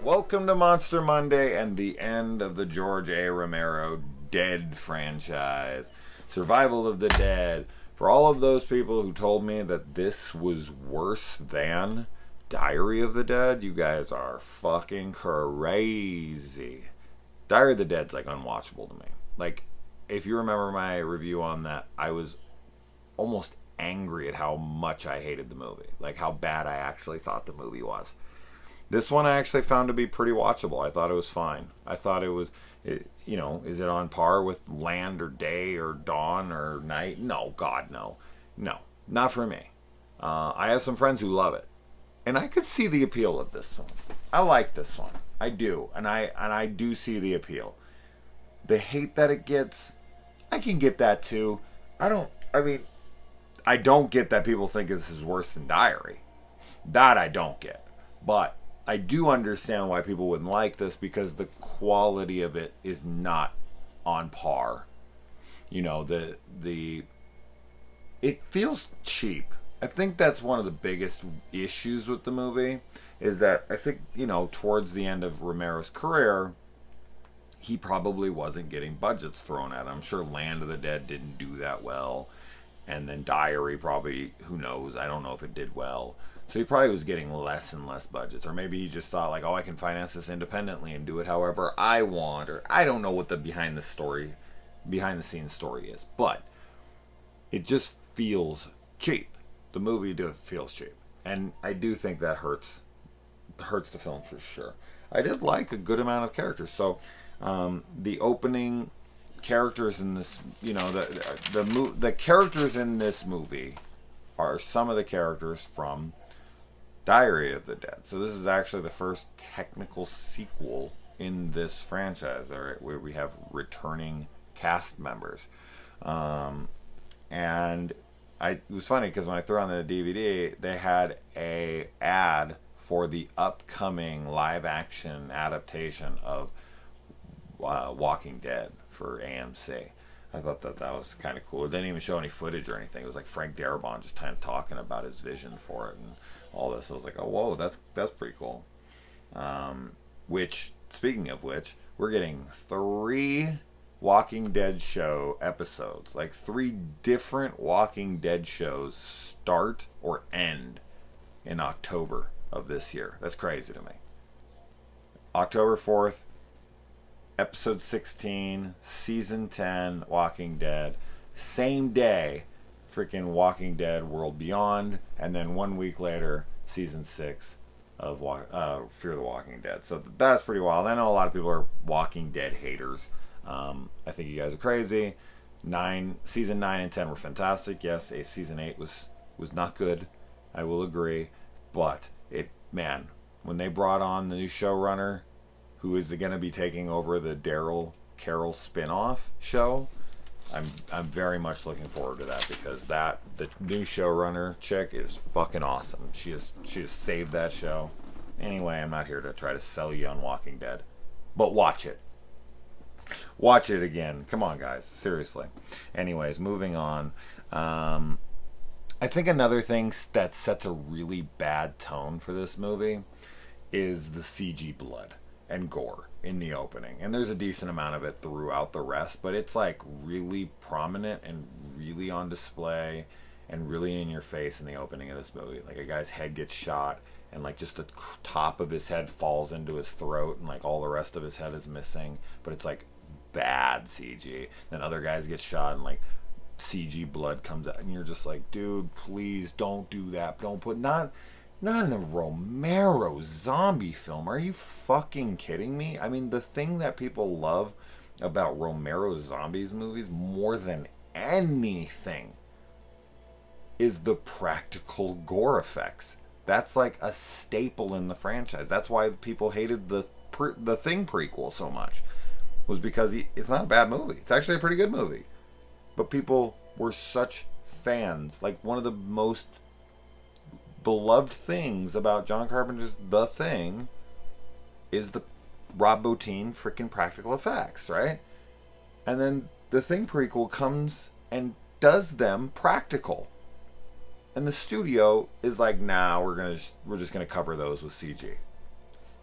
Welcome to Monster Monday and the end of the George A. Romero Dead franchise. Survival of the Dead. For all of those people who told me that this was worse than Diary of the Dead, you guys are fucking crazy. Diary of the Dead's like unwatchable to me. Like, if you remember my review on that, I was almost angry at how much I hated the movie. Like, how bad I actually thought the movie was. This one I actually found to be pretty watchable. I thought it was fine. I thought it was, is it on par with Land or Day or Dawn or Night? No, God, no. No, not for me. I have some friends who love it. And I could see the appeal of this one. I like this one. I do. And I do see the appeal. The hate that it gets, I can get that too. I don't get that people think this is worse than Diary. That I don't get. But I do understand why people wouldn't like this because the quality of it is not on par. It feels cheap. I think that's one of the biggest issues with the movie is that I think, towards the end of Romero's career, he probably wasn't getting budgets thrown at him. I'm sure Land of the Dead didn't do that well. And then Diary probably, who knows, I don't know if it did well. So he probably was getting less and less budgets. Or maybe he just thought like, oh, I can finance this independently and do it however I want. Or I don't know what the behind the scenes story is. But it just feels cheap. The movie feels cheap. And I do think that hurts the film for sure. I did like a good amount of characters. So the opening characters in this, the characters in this movie are some of the characters from Diary of the Dead. So this is actually the first technical sequel in this franchise, where we have returning cast members. And it was funny because when I threw on the DVD, they had a ad for the upcoming live action adaptation of Walking Dead for AMC. I thought that was kind of cool. It didn't even show any footage or anything. It was like Frank Darabont just kind of talking about his vision for it and all this. I was like, oh, whoa, that's pretty cool. Speaking of which, we're getting 3 Walking Dead show episodes. Like 3 different Walking Dead shows start or end in October of this year. That's crazy to me. October 4th, Episode 16, Season 10, Walking Dead. Same day, freaking Walking Dead World Beyond. And then 1 week later, Season 6 of Fear the Walking Dead. So that's pretty wild. I know a lot of people are Walking Dead haters. I think you guys are crazy. Season 9 and 10 were fantastic. Yes, Season 8 was not good. I will agree. But, when they brought on the new showrunner, who is going to be taking over the Daryl Carroll spin-off show, I'm very much looking forward to that because the new showrunner chick is fucking awesome. She has saved that show. Anyway, I'm not here to try to sell you on Walking Dead, but watch it. Watch it again. Come on, guys. Seriously. Anyways, moving on. I think another thing that sets a really bad tone for this movie is the CG blood and gore in the opening. And there's a decent amount of it throughout the rest, but it's like really prominent and really on display and really in your face in the opening of this movie. Like a guy's head gets shot and like just the top of his head falls into his throat and like all the rest of his head is missing, but it's like bad CG. Then other guys get shot and like CG blood comes out and you're just like, dude, please don't do that. Don't put not in a Romero zombie film. Are you fucking kidding me? I mean, the thing that people love about Romero zombies movies more than anything is the practical gore effects. That's like a staple in the franchise. That's why people hated the Thing prequel so much. Was because it's not a bad movie. It's actually a pretty good movie. But people were such fans. Like one of the most beloved things about John Carpenter's The Thing is the Rob Bottin freaking practical effects, right? And then the Thing prequel comes and does them practical. And the studio is like, nah, we're just gonna cover those with CG.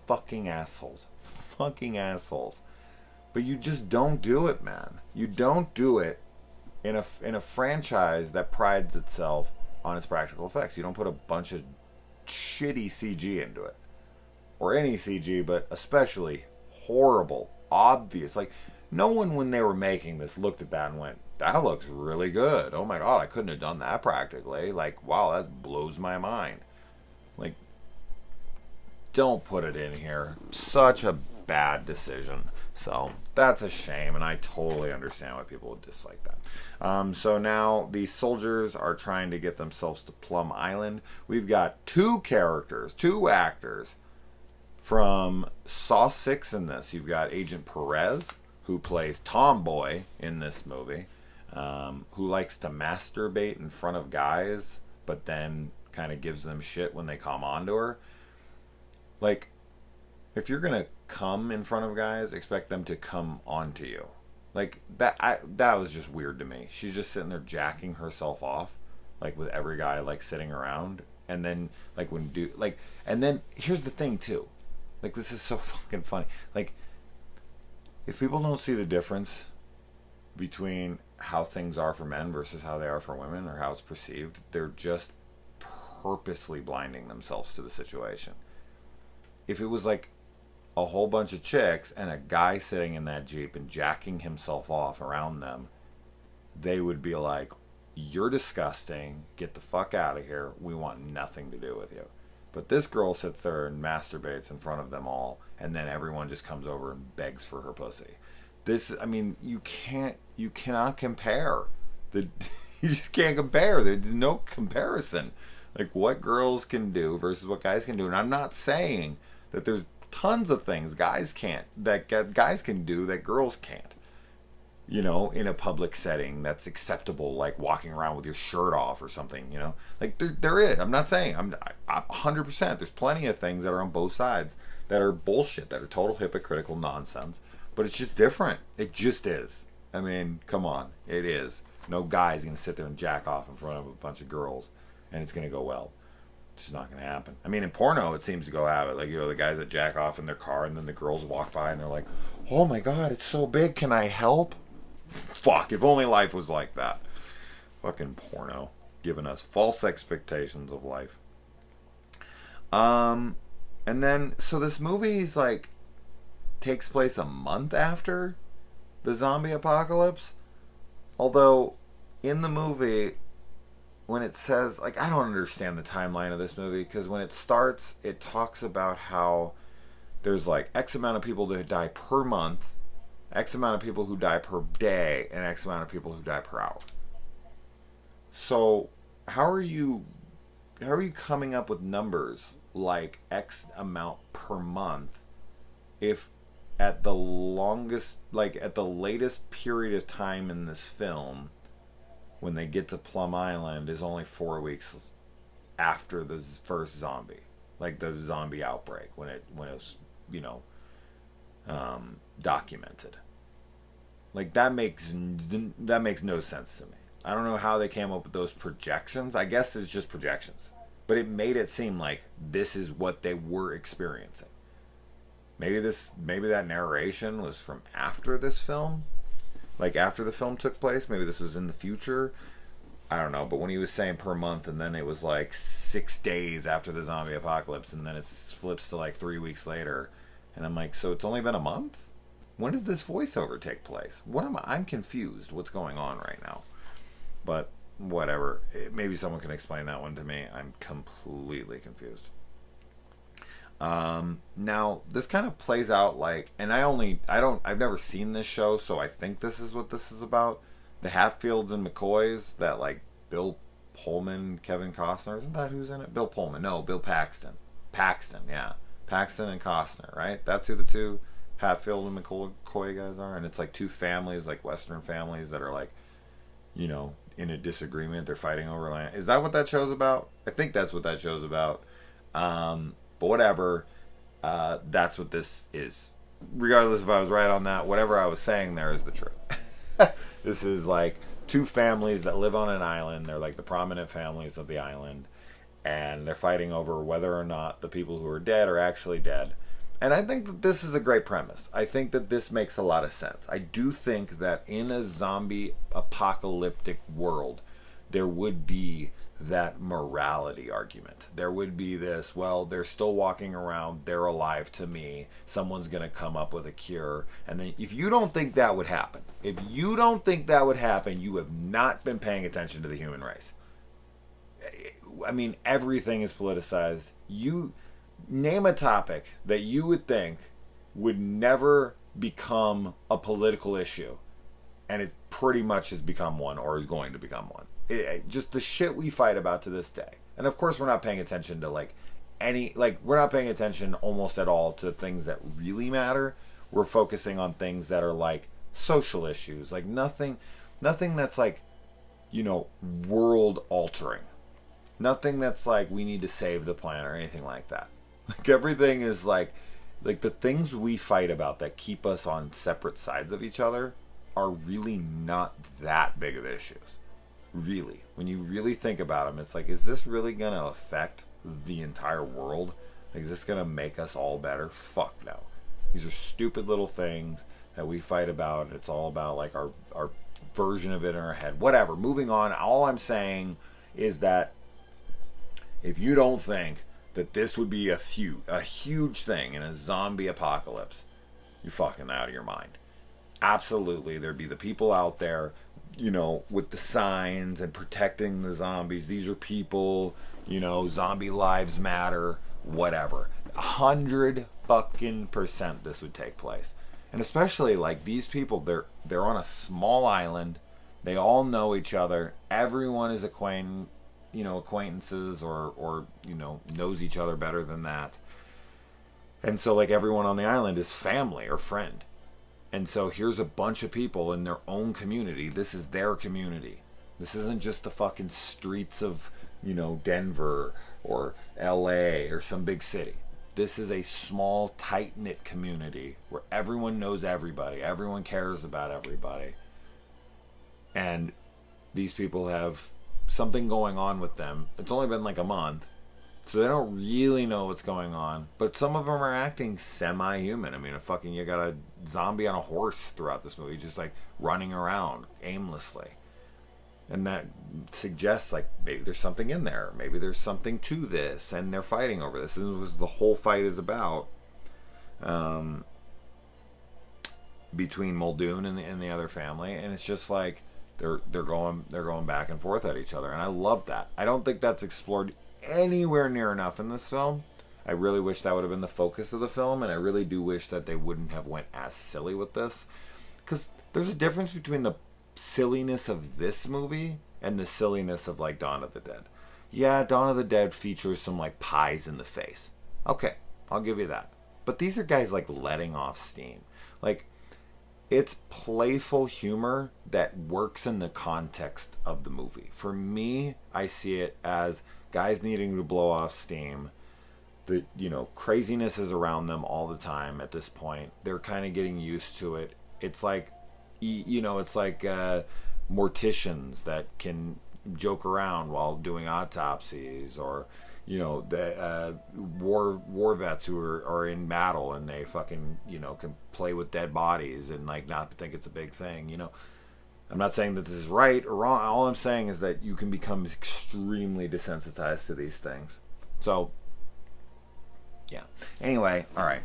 fucking assholes. Fucking assholes. But you just don't do it, man. You don't do it in a franchise that prides itself on its practical effects. You don't put a bunch of shitty CG into it. Or any CG, but especially horrible, obvious. Like, no one, when they were making this, looked at that and went, that looks really good. Oh my god, I couldn't have done that practically. Like, wow, that blows my mind. Like, don't put it in here. Such a bad decision. So, that's a shame, and I totally understand why people would dislike that. So now, the soldiers are trying to get themselves to Plum Island. We've got two actors from Saw 6 in this. You've got Agent Perez, who plays Tomboy in this movie, who likes to masturbate in front of guys, but then kind of gives them shit when they come onto her. Like, if you're gonna come in front of guys, expect them to come onto you. Like, that was just weird to me. She's just sitting there jacking herself off, like, with every guy, like, sitting around. And then, like, and then, here's the thing, too. Like, this is so fucking funny. Like, if people don't see the difference between how things are for men versus how they are for women, or how it's perceived, they're just purposely blinding themselves to the situation. If it was like a whole bunch of chicks and a guy sitting in that Jeep and jacking himself off around them, they would be like, you're disgusting, get the fuck out of here, we want nothing to do with you. But this girl sits there and masturbates in front of them all, and then everyone just comes over and begs for her pussy. This, I mean, you cannot compare. You just can't compare. There's no comparison. Like, what girls can do versus what guys can do. And I'm not saying that there's tons of things guys can do that girls can't. You know, in a public setting that's acceptable, like walking around with your shirt off or something, you know? Like, there is. I'm not saying. I'm 100%. There's plenty of things that are on both sides that are bullshit, that are total hypocritical nonsense. But it's just different. It just is. I mean, come on. It is. No guy's going to sit there and jack off in front of a bunch of girls, and it's going to go well. It's just not going to happen. I mean, in porno, it seems to go have it. Like, you know, the guys that jack off in their car, and then the girls walk by, and they're like, oh my god, it's so big, can I help? Fuck, if only life was like that. Fucking porno. Giving us false expectations of life. And then, so this movie's like, takes place a month after the zombie apocalypse. Although, in the movie, when it says, like, I don't understand the timeline of this movie, because when it starts, it talks about how there's like X amount of people that die per month, X amount of people who die per day, and X amount of people who die per hour. So, how are you coming up with numbers like X amount per month if at the longest, like at the latest period of time in this film, when they get to Plum Island, is only 4 weeks after the first zombie, like the zombie outbreak, when it was, you know, documented. Like, that makes no sense to me. I don't know how they came up with those projections. I guess it's just projections, but it made it seem like this is what they were experiencing. Maybe that narration was from after this film, like after the film took place. Maybe this was in the future. I don't know. But when he was saying per month, and then it was like 6 days after the zombie apocalypse, and then it flips to like 3 weeks later, and I'm like, so it's only been a month? When did this voiceover take place? I'm confused. What's going on right now? But whatever. Maybe someone can explain that one to me. I'm completely confused. Now this kind of plays out like, and I've never seen this show, so I think this is what this is about. The Hatfields and McCoys, that like Bill Pullman, Kevin Costner, isn't that who's in it? Bill Pullman, no, Bill Paxton, yeah, Paxton and Costner, right? That's who the two Hatfield and McCoy guys are, and it's like two families, like Western families that are like, you know, in a disagreement. They're fighting over land. Is that what that show's about? I think that's what that show's about. But whatever, that's what this is. Regardless if I was right on that, whatever I was saying there is the truth. This is like two families that live on an island. They're like the prominent families of the island, and they're fighting over whether or not the people who are dead are actually dead. And I think that this is a great premise. I think that this makes a lot of sense. I do think that in a zombie apocalyptic world, there would be that morality argument. There would be this, well, they're still walking around, they're alive to me, someone's going to come up with a cure. And then if you don't think that would happen, if you don't think that would happen, you have not been paying attention to the human race. I mean, everything is politicized. You name a topic that you would think would never become a political issue, and it pretty much has become one, or is going to become one. Just the shit we fight about to this day. And of course, we're not paying attention to we're not paying attention almost at all to things that really matter. We're focusing on things that are like social issues, like nothing that's like, world altering. Nothing that's like we need to save the planet or anything like that. Like everything is like the things we fight about that keep us on separate sides of each other are really not that big of issues. Really. When you really think about them, it's like, is this really going to affect the entire world? Like, is this going to make us all better? Fuck no. These are stupid little things that we fight about. It's all about like our version of it in our head. Whatever. Moving on. All I'm saying is that if you don't think that this would be a huge thing in a zombie apocalypse, you're fucking out of your mind. Absolutely, there'd be the people out there, with the signs and protecting the zombies. These are people, zombie lives matter, whatever. 100% this would take place. And especially like these people, they're on a small island. They all know each other. Everyone is acquaintances or knows each other better than that. And so like everyone on the island is family or friend. And so here's a bunch of people in their own community. This is their community. This isn't just the fucking streets of, Denver or LA or some big city. This is a small, tight-knit community where everyone knows everybody. Everyone cares about everybody. And these people have something going on with them. It's only been like a month, so they don't really know what's going on. But some of them are acting semi-human. I mean, you got a zombie on a horse throughout this movie, just like running around aimlessly. And that suggests like maybe there's something in there. Maybe there's something to this, and they're fighting over this. This is what the whole fight is about. Between Muldoon and the other family, and it's just like they're going back and forth at each other, and I love that. I don't think that's explored anywhere near enough in this film. I really wish that would have been the focus of the film, and I really do wish that they wouldn't have went as silly with this, because there's a difference between the silliness of this movie and the silliness of like Dawn of the Dead. Yeah, Dawn of the Dead features some like pies in the face. Okay, I'll give you that. But these are guys like letting off steam. Like, it's playful humor that works in the context of the movie. For me, I see it as guys needing to blow off steam. The craziness is around them all the time at this point. They're kind of getting used to it. It's like, it's like morticians that can joke around while doing autopsies, or the war vets who are in battle and they fucking can play with dead bodies and like not think it's a big thing. I'm not saying that this is right or wrong. All I'm saying is that you can become extremely desensitized to these things. So yeah. Anyway, all right.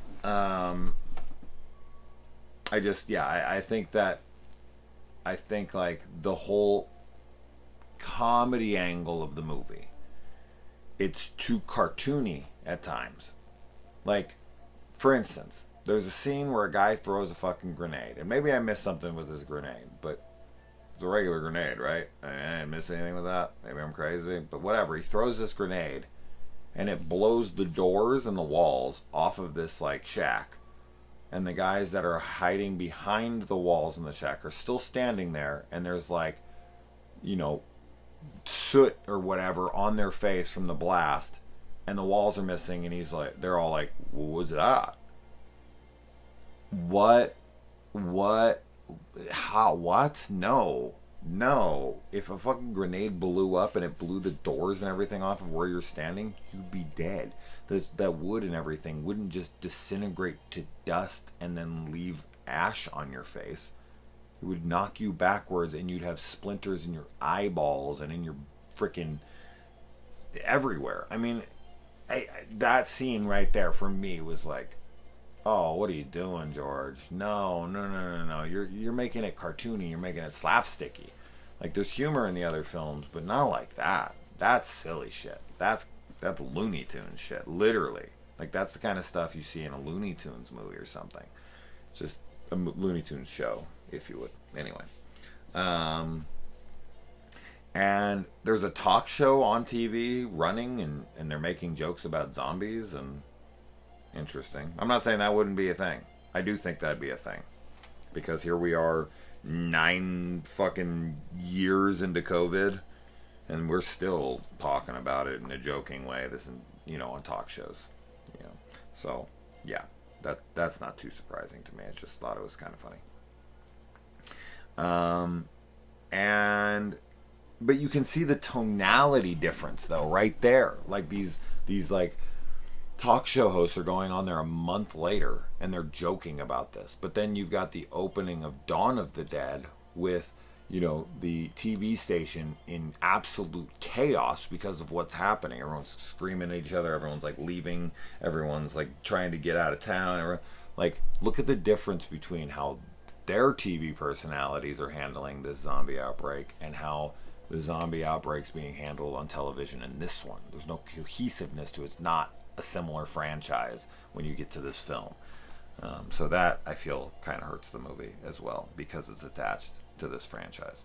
I think like the whole comedy angle of the movie, it's too cartoony at times. Like, for instance, there's a scene where a guy throws a fucking grenade, and maybe I missed something with his grenade, but it's a regular grenade, right? I didn't miss anything with that. Maybe I'm crazy, but whatever. He throws this grenade, and it blows the doors and the walls off of this like shack. And the guys that are hiding behind the walls in the shack are still standing there, and there's like, soot or whatever on their face from the blast, and the walls are missing, and they're all like, what was that? What? How? What? No. No, if a fucking grenade blew up and it blew the doors and everything off of where you're standing, you'd be dead. That wood and everything wouldn't just disintegrate to dust and then leave ash on your face. It would knock you backwards and you'd have splinters in your eyeballs and in your freaking everywhere. I mean, that scene right there for me was like, oh, what are you doing, George? No, no, no, no, no. You're making it cartoony. You're making it slapsticky. Like, there's humor in the other films, but not like that. That's silly shit. That's Looney Tunes shit, literally. Like, that's the kind of stuff you see in a Looney Tunes movie or something. Just a Looney Tunes show, if you would. Anyway. And there's a talk show on TV running, and they're making jokes about zombies, and interesting. I'm not saying that wouldn't be a thing. I do think that'd be a thing. Because here we are 9 fucking years into COVID, and we're still talking about it in a joking way, on talk shows. So, yeah, that's not too surprising to me. I just thought it was kind of funny. But you can see the tonality difference, though, right there. Like, these like talk show hosts are going on there a month later and they're joking about this, but then you've got the opening of Dawn of the Dead with the TV station in absolute chaos because of what's happening. Everyone's screaming at each other, everyone's like leaving, everyone's like trying to get out of town. Like, look at the difference between how their TV personalities are handling this zombie outbreak and how the zombie outbreak's being handled on television in this one. There's no cohesiveness to it. It's not a similar franchise when you get to this film. So that, I feel, kind of hurts the movie as well because it's attached to this franchise.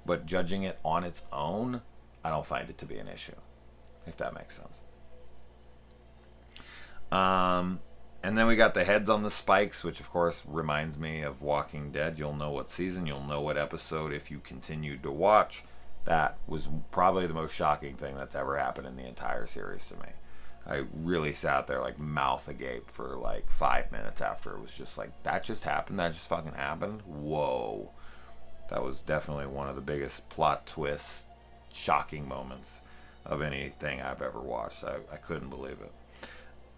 But judging it on its own, I don't find it to be an issue, if that makes sense. And then we got the heads on the spikes, which of course reminds me of Walking Dead. You'll know what season, you'll know what episode if you continued to watch. That was probably the most shocking thing that's ever happened in the entire series to me. I really sat there like mouth agape for like 5 minutes after. It was just like, that just happened? That just fucking happened? Whoa. That was definitely one of the biggest plot twists, shocking moments of anything I've ever watched. I couldn't believe it.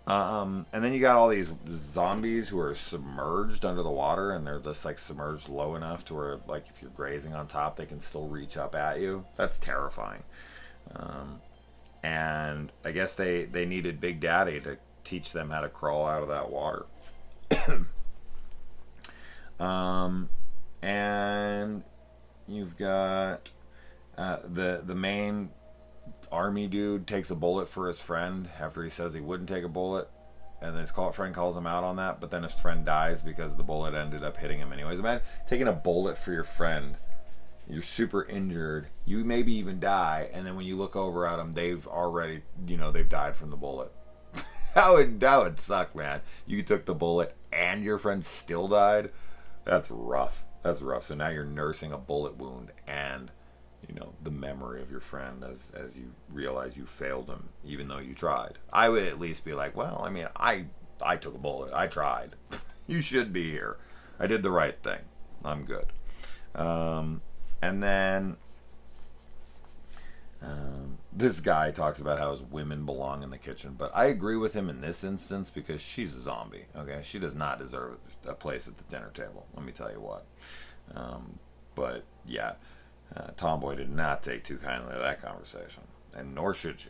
And then you got all these zombies who are submerged under the water, and they're just like submerged low enough to where, like, if you're grazing on top, they can still reach up at you. That's terrifying. And I guess they needed Big Daddy to teach them how to crawl out of that water. And you've got the main army dude takes a bullet for his friend after he says he wouldn't take a bullet, and then his friend calls him out on that, but then his friend dies because the bullet ended up hitting him anyways. Imagine taking a bullet for your friend. You're super injured, you maybe even die, and then when you look over at them, they've already, they've died from the bullet. that would suck, man. You took the bullet and your friend still died. That's rough. So now you're nursing a bullet wound and the memory of your friend as you realize you failed him, even though you tried. I would at least be like, well, I mean, I took a bullet. I tried. You should be here. I did the right thing. I'm good. And then this guy talks about how his women belong in the kitchen, but I agree with him in this instance because she's a zombie. Okay, she does not deserve a place at the dinner table. Let me tell you what. But yeah. Tomboy did not take too kindly to that conversation, and nor should she.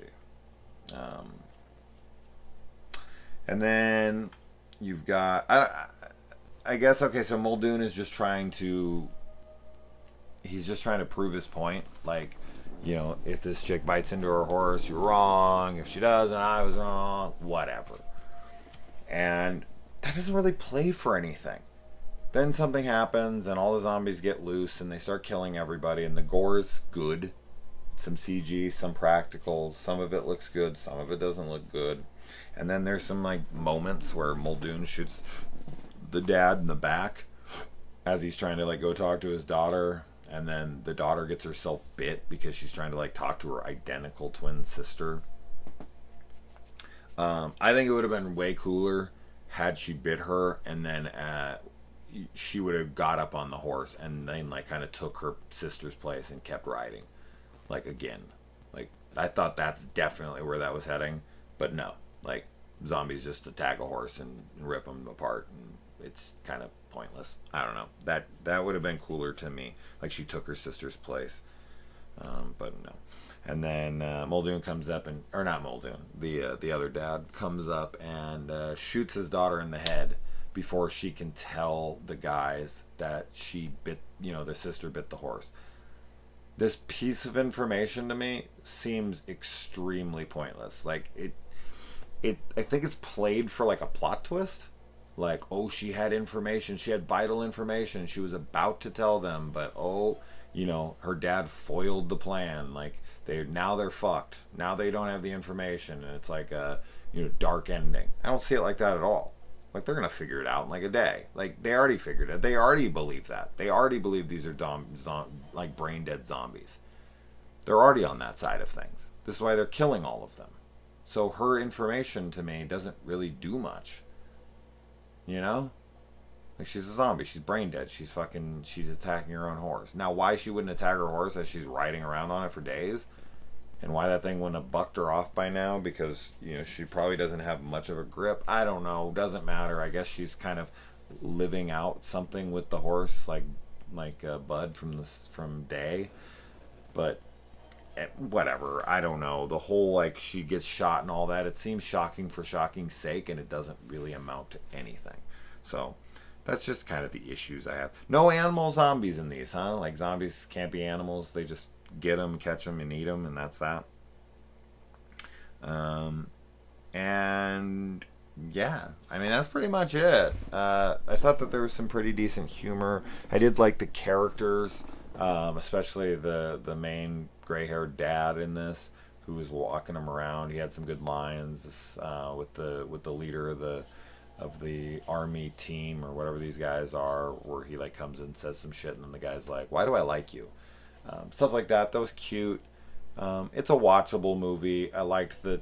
And then you've got, I guess, okay, so Muldoon is just trying to prove his point. Like, if this chick bites into her horse, you're wrong. If she doesn't, I was wrong. Whatever. And that doesn't really play for anything. Then something happens and all the zombies get loose and they start killing everybody, and the gore is good. Some CG, some practical, some of it looks good, some of it doesn't look good. And then there's some like moments where Muldoon shoots the dad in the back as he's trying to like go talk to his daughter, and then the daughter gets herself bit because she's trying to like talk to her identical twin sister. I think it would have been way cooler had she bit her and then she would have got up on the horse and then like kind of took her sister's place and kept riding, like again. Like I thought that's definitely where that was heading, but no. Like zombies just attack a horse and rip them apart, and it's kind of pointless. I don't know. That would have been cooler to me. Like she took her sister's place, but no. And then Muldoon comes up and, or not Muldoon, the other dad comes up and shoots his daughter in the head before she can tell the guys that she bit, the sister bit the horse. This piece of information to me seems extremely pointless. Like I think it's played for like a plot twist. Like, oh, she had information, she had vital information, she was about to tell them, but her dad foiled the plan. Like they're fucked. Now they don't have the information, and it's like a dark ending. I don't see it like that at all. Like they're gonna figure it out in like a day. Like they already figured it. They already believe that. They already believe these are like brain dead zombies. They're already on that side of things. This is why they're killing all of them. So her information to me doesn't really do much. Like she's a zombie. She's brain dead. She's attacking her own horse. Now why she wouldn't attack her horse as she's riding around on it for days, and why that thing wouldn't have bucked her off by now, because she probably doesn't have much of a grip. I don't know. Doesn't matter. I guess she's kind of living out something with the horse, like Bud from Day. But whatever. I don't know. The whole like she gets shot and all that. It seems shocking for shocking's sake, and it doesn't really amount to anything. So that's just kind of the issues I have. No animal zombies in these, huh? Like zombies can't be animals. They just get them, catch them, and eat them, and that's that. And yeah, I mean that's pretty much it. I thought that there was some pretty decent humor. I did like the characters, especially the main gray-haired dad in this, who was walking him around. He had some good lines with the leader of the army team or whatever these guys are, where he like comes and says some shit, and then the guy's like, "Why do I like you?" Stuff like that. That was cute. It's a watchable movie. I liked the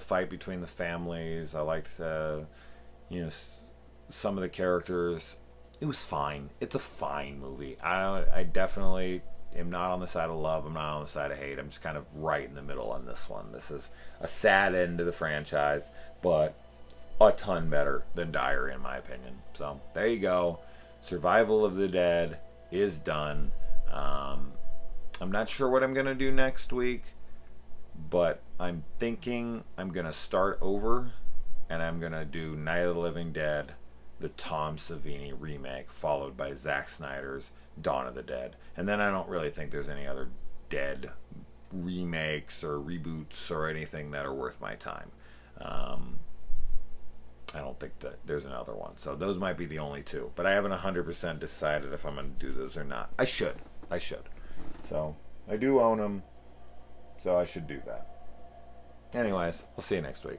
fight between the families. I liked some of the characters. It was fine. It's a fine movie. I definitely am not on the side of love. I'm not on the side of hate. I'm just kind of right in the middle on this one. This is a sad end to the franchise, but a ton better than Diary in my opinion. So there you go. Survival of the Dead is done. I'm not sure what I'm going to do next week, but I'm thinking I'm going to start over and I'm going to do Night of the Living Dead, the Tom Savini remake, followed by Zack Snyder's Dawn of the Dead. And then I don't really think there's any other Dead remakes or reboots or anything that are worth my time. I don't think that there's another one. So those might be the only two. But I haven't 100% decided if I'm going to do those or not. I should. So I do own them. So I should do that. Anyways, I'll see you next week.